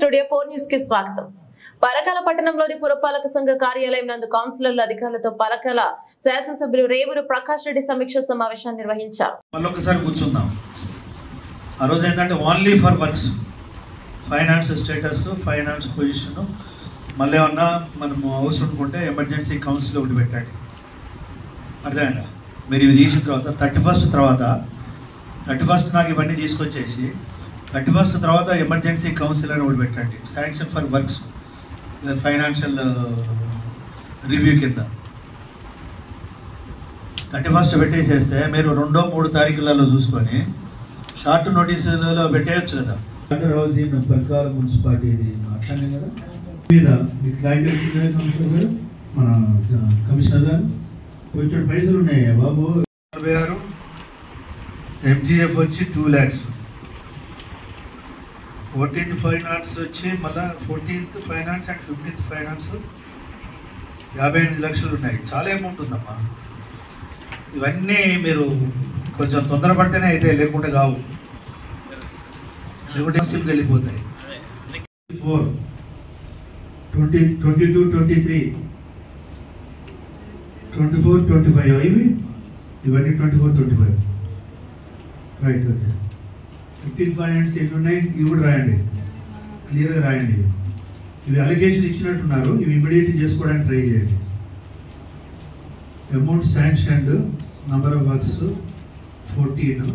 Studio 4 news కి స్వాగతం. పరకాల పట్టణంలోని పురపాలక సంఘ కార్యాలయం నందు కౌన్సిలర్ల అధికారులతో పరకాల శాసనసభ్యులు రేవూరు ప్రకాష్ రెడ్డి సమీక్ష సమావేశాన్ని నిర్వహించారు. మళ్ళొకసారి కూర్చుందాం. ఆ రోజు ఏంటంటే only for works, finance status, finance position, మళ్ళీ ఏమన్నా మనం అవసరం అనుకుంటే ఎమర్జెన్సీ కౌన్సిల్ ఒకటి పెట్టండి. అర్థమైందా? మీరు ఇవి తీసిన తర్వాత 31 నాకు ఇవన్నీ తీసుకొచ్చేసి 31 తర్వాత ఎమర్జెన్సీ కౌన్సిల్ అని ఒకటి పెట్టండి. Sanction for works financial review కింద 31 పెట్టేసేస్తే మీరు 2-3 తారీఖులలో చూసుకొని షార్ట్ నోటీసులలో పెట్టేయచ్చు కదా. అండర్ హౌసింగ్ పరకాల మున్సిపాలిటీ ఇది అట్లానే కదా మీద మీకు క్లారిటీ వచ్చింది మన కమిషనర్ గారు. కొంచెం పైసలు ఉన్నాయి బాబు. 46 ఎంజీఎఫ్ వచ్చి 2 lakhs, 14th ఫైనాన్స్ వచ్చి మళ్ళీ 14th finance and 15th finance 58 లక్షలు ఉన్నాయి. చాలా అమౌంట్ ఉందమ్మా. ఇవన్నీ మీరు కొంచెం తొందరపడితేనే అయితే, లేకుంటే కావు, లేకుంటే సింపుల్ వెళ్ళిపోతాయి. 4, 20, 22, 23, 24, 25 ఇవన్నీ 24, 25 రైట్. ఓకే. 15th ఫైనాన్స్ ఎన్ని ఉన్నాయి ఇవి కూడా రాయండి, క్లియర్గా రాయండి. ఇవి అలిగేషన్ ఇచ్చినట్టున్నారు, ఇవి ఇమీడియట్లీ చేసుకోవడానికి ట్రై చేయండి. Amount sanctioned, number of works 14,